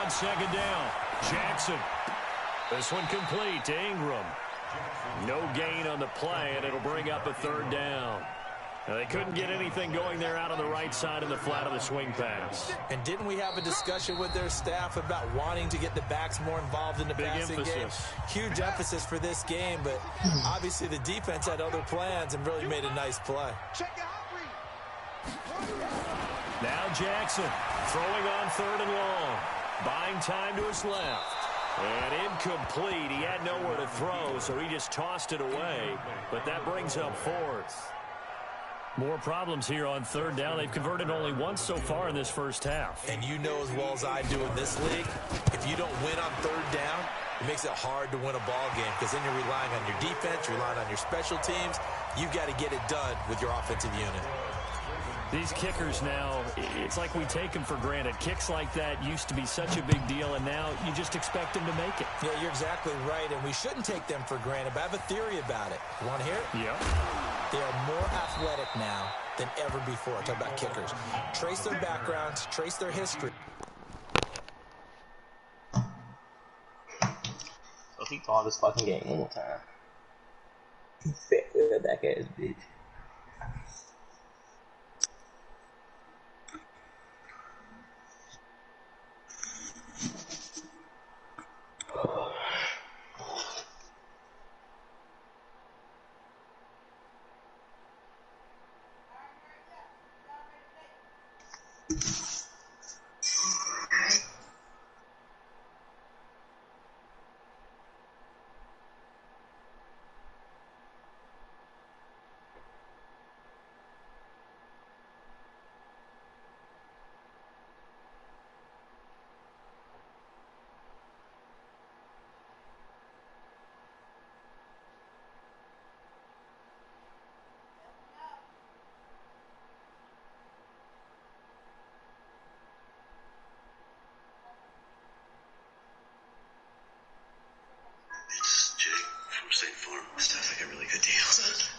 on second down. Jackson. This one complete to Ingram. No gain on the play, and it'll bring up a third down. Now, they couldn't get anything going there out on the right side in the flat of the swing pass. And didn't we have a discussion with their staff about wanting to get the backs more involved in the passing game? Huge emphasis for this game, but obviously the defense had other plans and really made a nice play. Now Jackson throwing on third and long. Buying time to his left. And incomplete. He had nowhere to throw, so he just tossed it away. But that brings up fourth. More problems here on third down. They've converted only once so far in this first half. And you know as well as I do in this league, if you don't win on third down, it makes it hard to win a ball game because then you're relying on your defense, you're relying on your special teams. You've got to get it done with your offensive unit. These kickers now, it's like we take them for granted. Kicks like that used to be such a big deal, and now you just expect them to make it. Yeah, you're exactly right, and we shouldn't take them for granted, but I have a theory about it. You want to hear it? Yeah. They are more athletic now than ever before. I talk about kickers. Trace their backgrounds, trace their history. So he called this fucking game one more time. He fat with that ass bitch.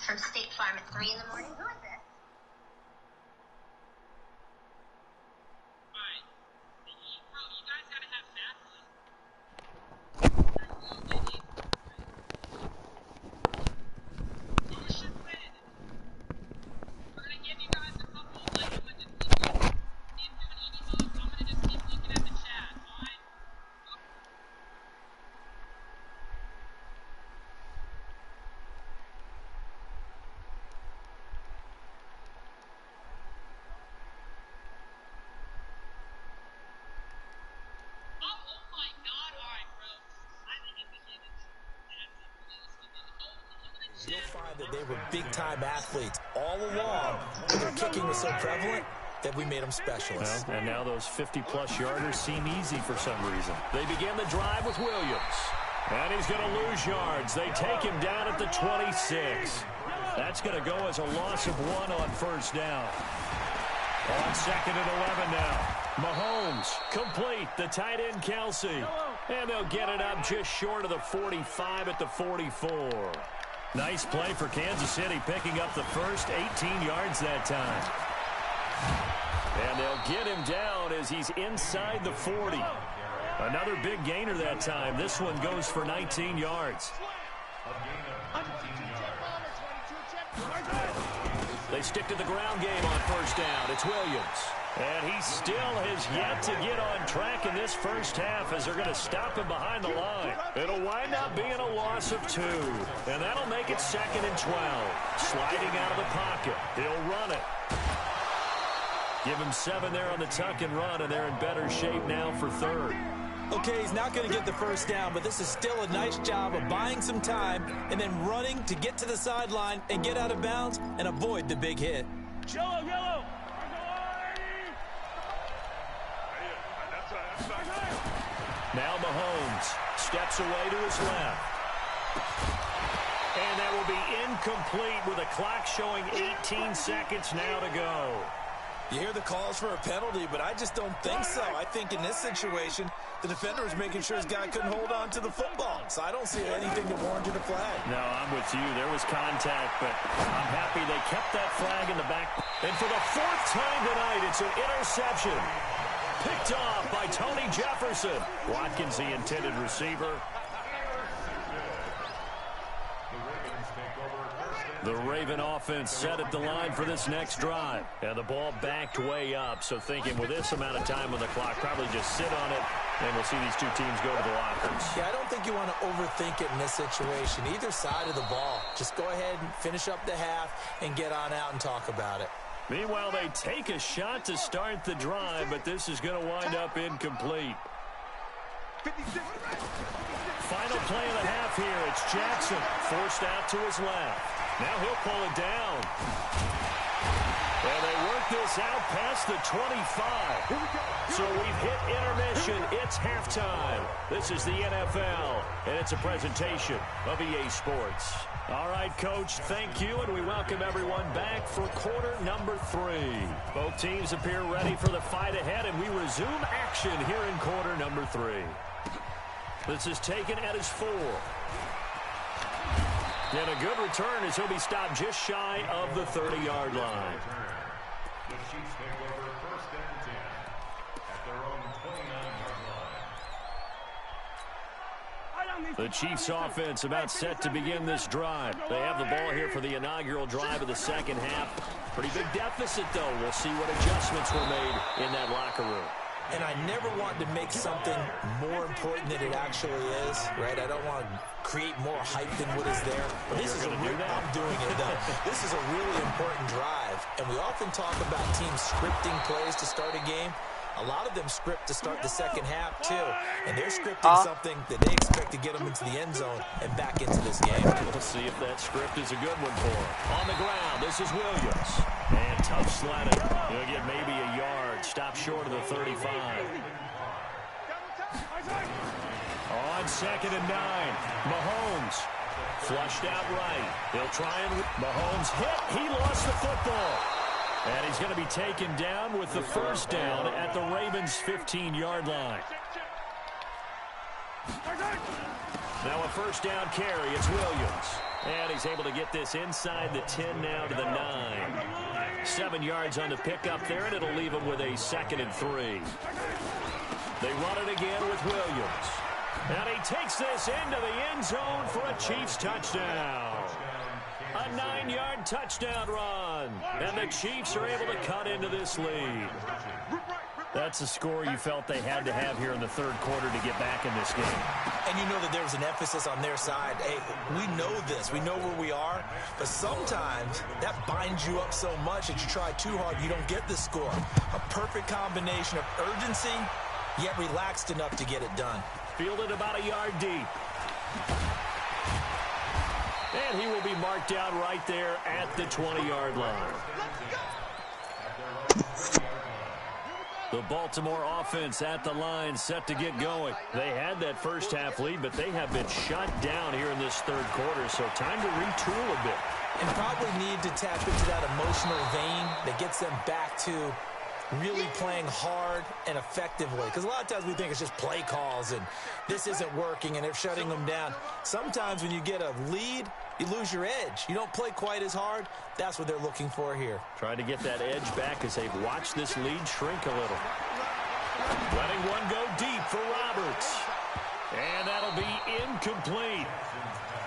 From State Farm at 3 in the morning. Who is this? You'll find that they were big-time athletes all along, but their kicking was so prevalent that we made them specialists. Well, and now those 50-plus yarders seem easy for some reason. They begin the drive with Williams. And he's going to lose yards. They take him down at the 26. That's going to go as a loss of 1 on first down. On second and 11 now. Mahomes, complete, the tight end Kelsey. And they'll get it up just short of the 45 at the 44. Nice play for Kansas City, picking up the first 18 yards that time. And they'll get him down as he's inside the 40. Another big gainer that time. This one goes for 19 yards. They stick to the ground game on first down. It's Williams. And he still has yet to get on track in this first half as they're going to stop him behind the line. It'll wind up being a loss of 2. And that'll make it second and 12. Sliding out of the pocket. He'll run it. Give him 7 there on the tuck and run, and they're in better shape now for third. Okay, he's not going to get the first down, but this is still a nice job of buying some time and then running to get to the sideline and get out of bounds and avoid the big hit. Yellow. Now Mahomes steps away to his left. And that will be incomplete with a clock showing 18 seconds now to go. You hear the calls for a penalty, but I just don't think so. I think in this situation, the defender was making sure his guy couldn't hold on to the football. So I don't see anything that warranted a flag. No, I'm with you. There was contact, but I'm happy they kept that flag in the back. And for the 4th time tonight, it's an interception. Picked off by Tony Jefferson. Watkins, the intended receiver. The Raven offense set at the line for this next drive. And the ball backed way up. So thinking with this amount of time on the clock, probably just sit on it. And we'll see these two teams go to the lockers. Yeah, I don't think you want to overthink it in this situation. Either side of the ball. Just go ahead and finish up the half and get on out and talk about it. Meanwhile, they take a shot to start the drive, but this is going to wind up incomplete. Final play of the half here. It's Jackson forced out to his left. Now he'll pull it down. And they work this out past the 25. So we've hit intermission. It's halftime. This is the NFL, and it's a presentation of EA Sports. All right, Coach, thank you, and we welcome everyone back for quarter number 3. Both teams appear ready for the fight ahead, and we resume action here in quarter number 3. This is taken at his 4. And a good return as he'll be stopped just shy of the 30-yard line. The Chiefs take over first and 10 at their own 29-yard line. The Chiefs offense about set to begin this drive. They have the ball here for the inaugural drive of the second half. Pretty big deficit, though. We'll see what adjustments were made in that locker room. And I never want to make something more important than it actually is, right? I don't want to create more hype than what is there. But this is I'm doing it, though. This is a really important drive. And we often talk about teams scripting plays to start a game. A lot of them script to start the second half, too. And they're scripting something that they expect to get them into the end zone and back into this game. We'll see if that script is a good one for them. On the ground, this is Williams. And tough sledding. He'll get maybe a yard. Stop short of the 35. On 2nd and 9, Mahomes. Flushed out right. He'll try and... Mahomes hit. He lost the football. And he's going to be taken down with the first down at the Ravens' 15-yard line. Now a first down carry. It's Williams. And he's able to get this inside the 10 now to the 9. 7 yards on the pickup there, and it'll leave him with a 2nd and 3. They run it again with Williams. And he takes this into the end zone for a Chiefs touchdown. A 9-yard touchdown run. And the Chiefs are able to cut into this lead. That's a score you felt they had to have here in the third quarter to get back in this game. And you know that there was an emphasis on their side. Hey, we know this. We know where we are. But sometimes that binds you up so much that you try too hard, you don't get the score. A perfect combination of urgency, yet relaxed enough to get it done. Fielded about a yard deep. And he will be marked down right there at the 20-yard line. The Baltimore offense at the line set to get going. They had that first half lead, but they have been shut down here in this third quarter, so time to retool a bit. And probably need to tap into that emotional vein that gets them back to really playing hard and effectively. Because a lot of times we think it's just play calls and this isn't working and they're shutting them down. Sometimes when you get a lead, you lose your edge. You don't play quite as hard. That's what they're looking for here. Trying to get that edge back as they've watched this lead shrink a little. Letting one go deep for Roberts. And that'll be incomplete.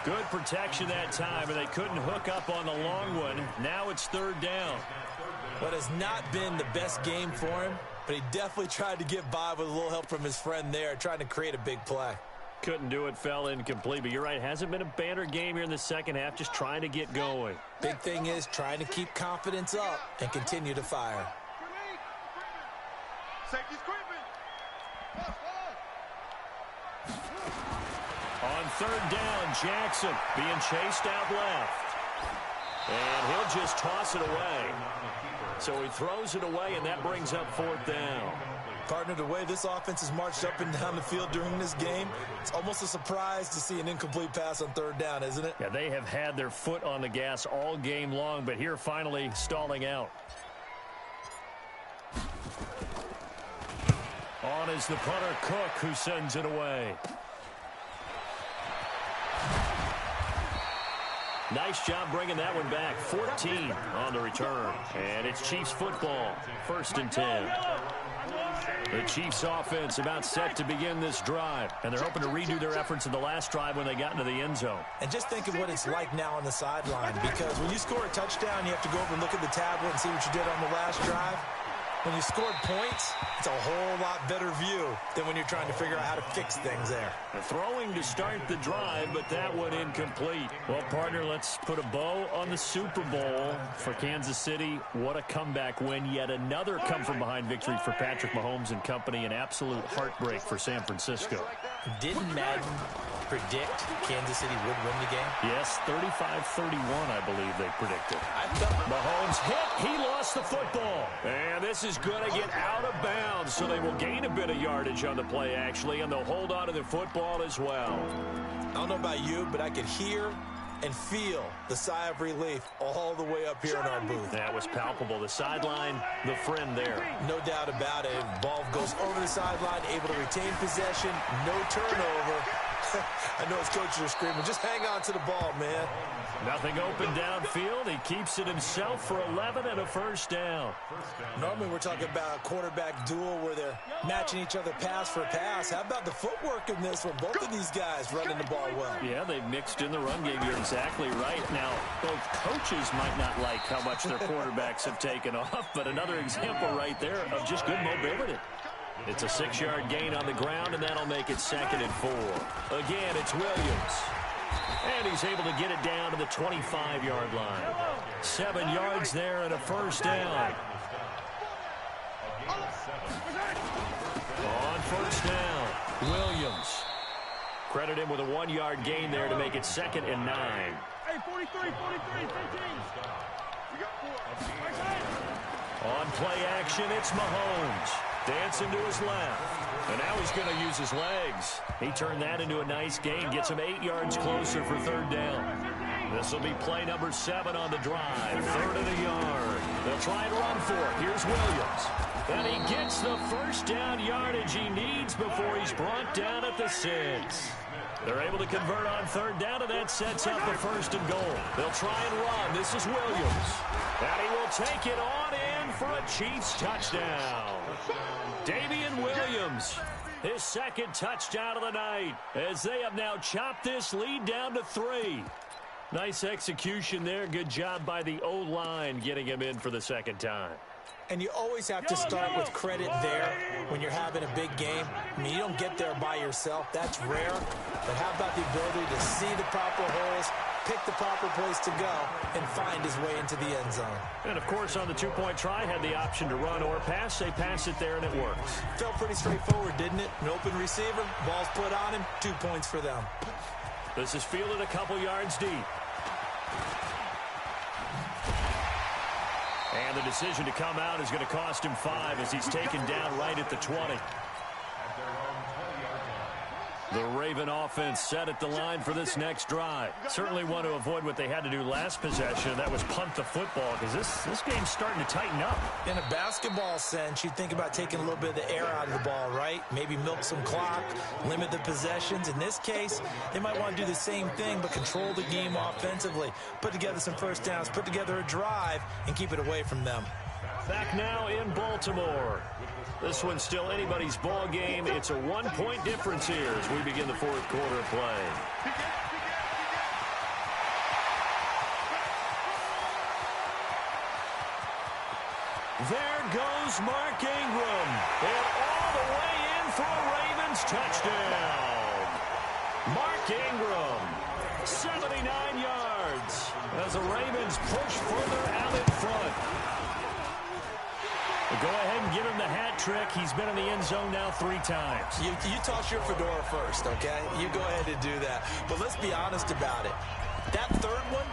Good protection that time, and they couldn't hook up on the long one. Now it's third down. What has not been the best game for him, but he definitely tried to get by with a little help from his friend there, trying to create a big play. Couldn't do it, fell incomplete, but you're right, hasn't been a banner game here in the second half, just trying to get going. Big thing is trying to keep confidence up and continue to fire. On third down, Jackson being chased out left. And he'll just toss it away. So he throws it away, and that brings up fourth down. Partner, the way this offense has marched up and down the field during this game, it's almost a surprise to see an incomplete pass on third down, isn't it? Yeah, they have had their foot on the gas all game long, but here finally stalling out. On is the punter, Cook, who sends it away. Nice job bringing that one back. 14 on the return. And it's Chiefs football. First and 10. The Chiefs offense about set to begin this drive, and they're hoping to redo their efforts in the last drive when they got into the end zone. And just think of what it's like now on the sideline, because when you score a touchdown, you have to go over and look at the tablet and see what you did on the last drive. When you scored points, it's a whole lot better view than when you're trying to figure out how to fix things there. Throwing to start the drive, but that one incomplete. Well, partner, let's put a bow on the Super Bowl for Kansas City. What a comeback win. Yet another come-from-behind victory for Patrick Mahomes and company. An absolute heartbreak for San Francisco. Didn't Madden predict Kansas City would win the game? Yes, 35-31, I believe they predicted. Mahomes hit. He lost the football. And this is going to get out of bounds, so they will gain a bit of yardage on the play, actually, and they'll hold on to the football as well. I don't know about you, but I could hear and feel the sigh of relief all the way up here in our booth. That was palpable. The sideline, the friend there. No doubt about it. Ball goes over the sideline, able to retain possession, no turnover. I know his coaches are screaming, just hang on to the ball, man. Nothing open downfield. He keeps it himself for 11 and a first down. Normally we're talking about a quarterback duel where they're matching each other pass for pass. How about the footwork in this one? Both of these guys running the ball well. Yeah, they've mixed in the run game. You're exactly right. Now, both coaches might not like how much their quarterbacks have taken off, but another example right there of just good mobility. It's a 6-yard gain on the ground, and that'll make it 2nd and 4. Again, it's Williams. And he's able to get it down to the 25-yard line. 7 yards there and a first down. On first down, Williams. Credit him with a 1-yard gain there to make it 2nd and 9. Hey, 43, 13. We got 4. On play action, it's Mahomes. Dancing to his left. And now he's going to use his legs. He turned that into a nice gain. Gets him 8 yards closer for 3rd down. This will be play number 7 on the drive. 3rd and a yard. They'll try and run for it. Here's Williams. And he gets the first down yardage he needs before he's brought down at the 6. They're able to convert on 3rd down, and that sets up the 1st and goal. They'll try and run. This is Williams. And he will take it on in for a Chiefs touchdown. Damian Williams, his 2nd touchdown of the night, as they have now chopped this lead down to 3. Nice execution there. Good job by the O-line getting him in for the 2nd time. And you always have to start with credit there when you're having a big game. I mean, you don't get there by yourself. That's rare. But how about the ability to see the proper holes, pick the proper place to go, and find his way into the end zone? And, of course, on the 2-point try, had the option to run or pass. They pass it there, and it works. Felt pretty straightforward, didn't it? An open receiver, ball's put on him, 2 points for them. This is fielded a couple yards deep. And the decision to come out is going to cost him 5 as he's taken down right at the 20. The Raven offense set at the line for this next drive. Certainly want to avoid what they had to do last possession. That was punt the football, because this game's starting to tighten up. In a basketball sense, you think about taking a little bit of the air out of the ball, right? Maybe milk some clock, limit the possessions. In this case, they might want to do the same thing, but control the game offensively. Put together some first downs, put together a drive, and keep it away from them. Back now in Baltimore. This one's still anybody's ball game. It's a 1-point difference here as we begin the 4th quarter of play. There goes Mark Ingram. And all the way in for a Ravens touchdown. Mark Ingram, 79 yards as the Ravens push further out in front. Go ahead and give him the hat trick. He's been in the end zone now 3 times. You toss your fedora first, okay? You go ahead and do that. But let's be honest about it. That 3rd one,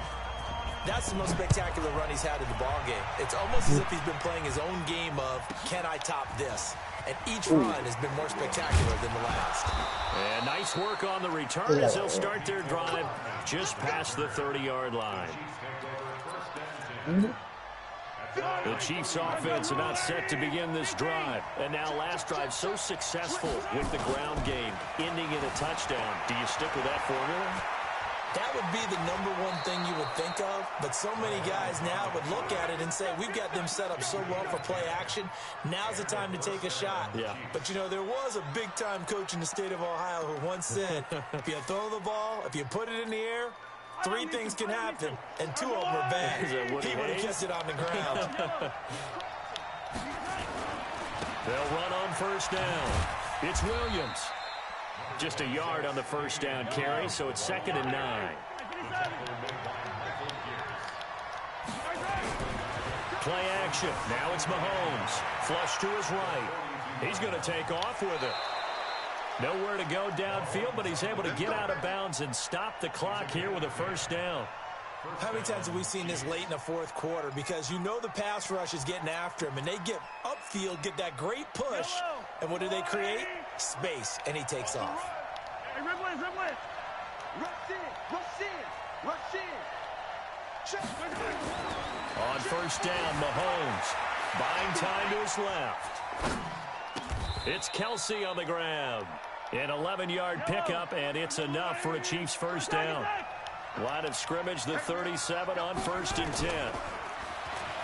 that's the most spectacular run he's had in the ball game. It's almost as if he's been playing his own game of, can I top this? And each run has been more spectacular than the last. And nice work on the return as they'll start their drive just past the 30-yard line. The Chiefs offense about set to begin this drive. And now last drive so successful with the ground game, ending in a touchdown. Do you stick with that formula? That would be the #1 thing you would think of, but so many guys now would look at it and say, we've got them set up so well for play action. Now's the time to take a shot. Yeah. But, you know, there was a big-time coach in the state of Ohio who once said, if you throw the ball, if you put it in the air, 3 things can happen, and 2 of them are bad. He would have kept it on the ground. They'll run on first down. It's Williams. Just a yard on the first down carry, so it's 2nd and 9. Play action. Now it's Mahomes. Flush to his right. He's going to take off with it. Nowhere to go downfield, but he's able to get out of bounds and stop the clock here with a first down. How many times have we seen this late in the 4th quarter? Because you know the pass rush is getting after him, and they get upfield, get that great push, and what do they create? Space, and he takes off. Hey, red blitz, red blitz. Rush in, rush in, rush in. Check. On first down, Mahomes. Buying time to his left. It's Kelsey on the grab. An 11-yard pickup, and it's enough for a Chiefs first down. Line of scrimmage, the 37 on 1st and 10.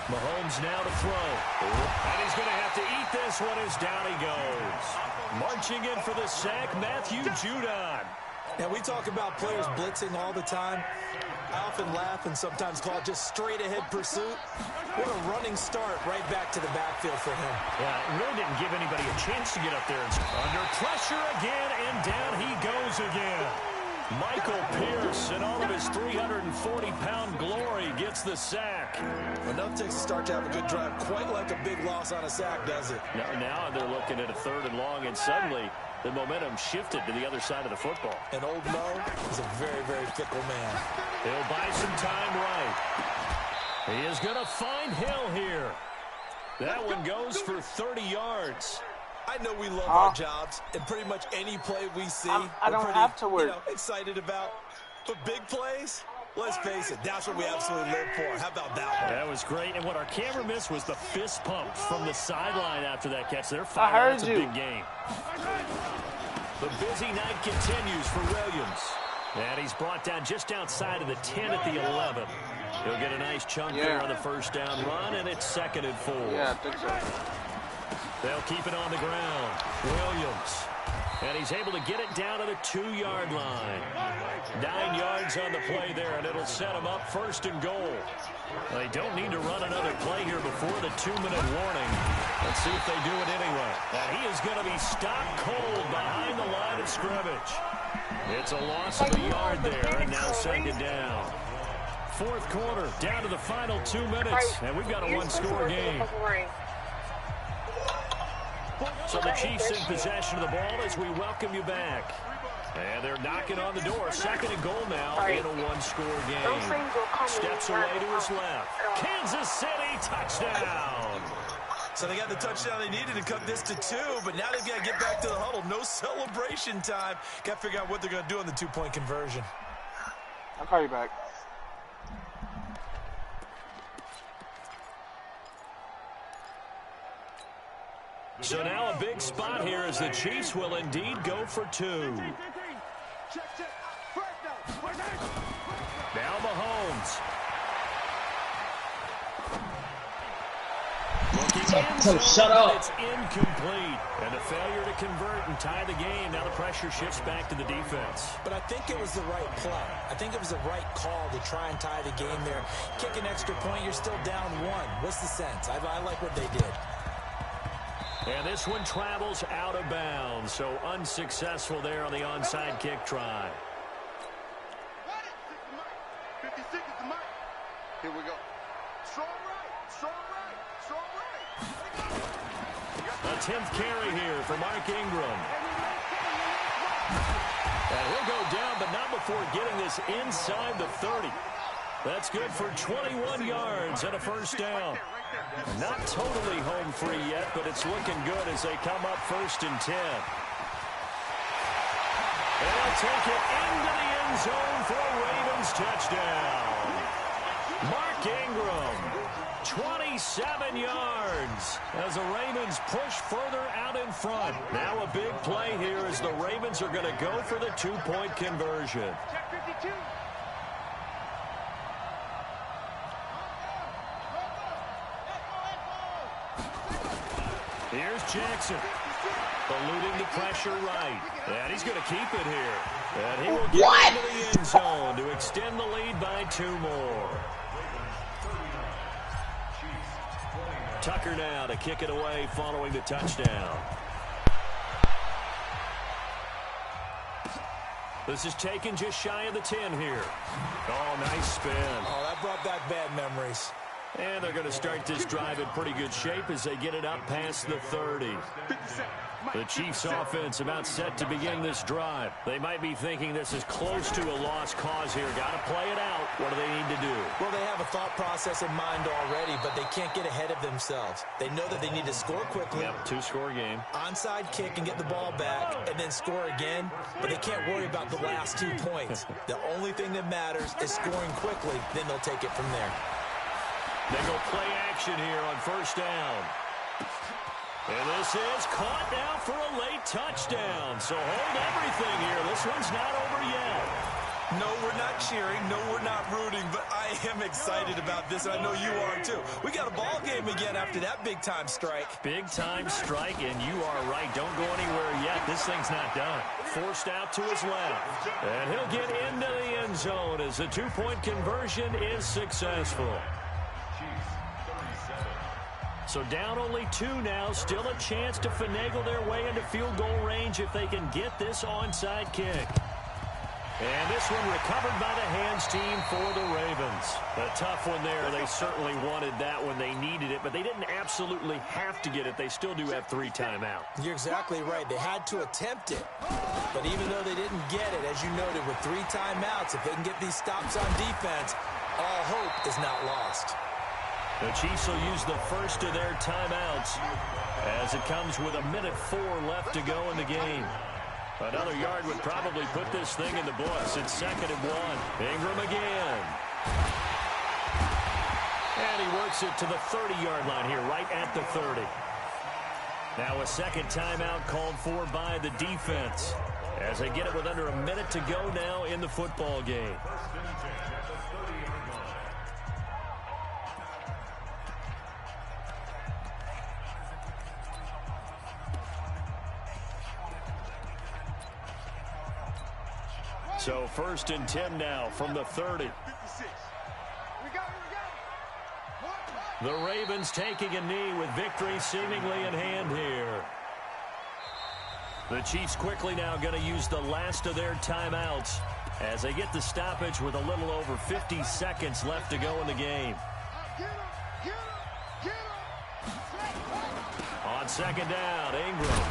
Mahomes now to throw. And he's going to have to eat this one as down he goes. Marching in for the sack, Matthew Judon. Now, we talk about players blitzing all the time. I often laugh and sometimes call it just straight-ahead pursuit. What a running start right back to the backfield for him. Yeah, it really didn't give anybody a chance to get up there. Under pressure again, and down he goes again. Michael Pierce, in all of his 340-pound glory, gets the sack. Enough takes a start to have a good drive. Quite like a big loss on a sack, does it? Now they're looking at a 3rd and long, and suddenly the momentum shifted to the other side of the football. And old Mo is a very, very fickle man. He'll buy some time right. He is going to find Hill here. That one goes for 30 yards. I know we love our jobs, and pretty much any play we see, I don't have to work. You know, excited about. But big plays, let's face it, that's what we absolutely live for. How about that one? That was great, and what our camera missed was the fist pump from the sideline after that catch. They're fired. It's a big game. The busy night continues for Williams. And he's brought down just outside of the 10 at the 11. He'll get a nice chunk there on the first down run, and it's 2nd and 4. Yeah, I think so. They'll keep it on the ground. Williams. And he's able to get it down to the 2-yard line. 9 yards on the play there, and it'll set him up 1st and goal. They don't need to run another play here before the 2-minute warning. Let's see if they do it anyway. And he is going to be stopped cold behind the line of scrimmage. It's a loss of a yard there, and now 2nd down. 4th quarter, down to the final 2 minutes, and we've got a 1-score game. So the Chiefs in possession of the ball as we welcome you back. And they're knocking on the door. 2nd and goal now in a 1-score game. Steps away to his left. Kansas City touchdown. So they got the touchdown they needed to cut this to 2, but now they've got to get back to the huddle. No celebration time. Got to figure out what they're going to do on the 2-point conversion. I'll call you back. So now a big spot here as the Chiefs will indeed go for 2. Now Mahomes. Shut up. It's incomplete. And a failure to convert and tie the game. Now the pressure shifts back to the defense. But I think it was the right play. I think it was the right call to try and tie the game there. Kick an extra point, you're still down 1. What's the sense? I like what they did. And this one travels out of bounds. So unsuccessful there on the onside kick try. 56 is the mark. Here we go. Strong right, strong right, strong right. A 10th carry here for Mark Ingram. And he'll go down, but not before getting this inside the 30. That's good for 21 yards and a first down. Not totally home free yet, but it's looking good as they come up 1st and 10. And they'll take it into the end zone for a Ravens touchdown. Mark Ingram, 27 yards as the Ravens push further out in front. Now a big play here as the Ravens are going to go for the 2-point conversion. Here's Jackson. Eluding the pressure right. And he's going to keep it here. And he will get into the end zone to extend the lead by 2 more. Tucker now to kick it away following the touchdown. This is taken just shy of the 10 here. Oh, nice spin. Oh, that brought back bad memories. And they're going to start this drive in pretty good shape as they get it up past the 30. The Chiefs offense about set to begin this drive. They might be thinking this is close to a lost cause here. Got to play it out. What do they need to do? Well, they have a thought process in mind already, but they can't get ahead of themselves. They know that they need to score quickly. Yep, 2-score game. Onside kick and get the ball back and then score again, but they can't worry about the last 2 points. The only thing that matters is scoring quickly, then they'll take it from there. They go play action here on first down. And this is caught now for a late touchdown. So hold everything here. This one's not over yet. No, we're not cheering. No, we're not rooting, but I am excited about this. I know you are, too. We got a ball game again after that big-time strike. Big-time strike, and you are right. Don't go anywhere yet. This thing's not done. Forced out to his left. And he'll get into the end zone as the 2-point conversion is successful. So down only 2 now. Still a chance to finagle their way into field goal range if they can get this onside kick. And this one recovered by the hands team for the Ravens. A tough one there. They certainly wanted that when they needed it, but they didn't absolutely have to get it. They still do have 3 timeouts. You're exactly right. They had to attempt it. But even though they didn't get it, as you noted, with 3 timeouts, if they can get these stops on defense, all hope is not lost. The Chiefs will use the first of their timeouts as it comes with 1:04 left to go in the game. Another yard would probably put this thing in the books. It's 2nd and 1. Ingram again. And he works it to the 30-yard line here, right at the 30. Now a second timeout called for by the defense as they get it with under a minute to go now in the football game. So 1st and 10 now from the 30. The Ravens taking a knee with victory seemingly in hand here. The Chiefs quickly now going to use the last of their timeouts as they get the stoppage with a little over 50 seconds left to go in the game. On 2nd down, Ingram.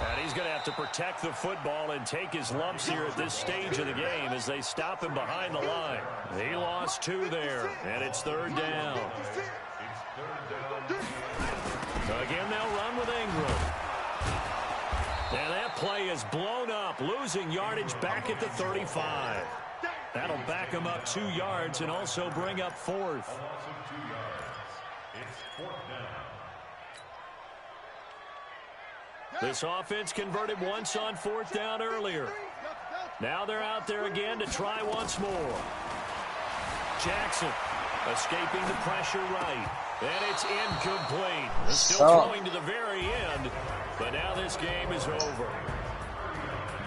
And he's going to have to protect the football and take his lumps here at this stage of the game as they stop him behind the line. He lost 2 there, and it's 3rd down. Again, they'll run with Ingram. And that play is blown up, losing yardage back at the 35. That'll back him up 2 yards and also bring up 4th. This offense converted once on 4th down earlier. Now they're out there again to try once more. Jackson escaping the pressure right. And it's incomplete. Still throwing to the very end. But now this game is over.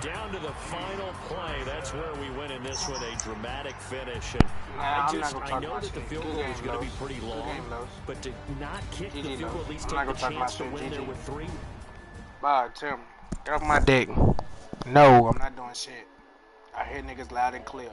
Down to the final play. That's where we win in this one. A dramatic finish. And I know that the field goal is going to be pretty long. But to not kick the field goal, at least take the chance to win there with 3. Bye, Tim. Get off my dick. No, I'm not doing shit. I hear niggas loud and clear.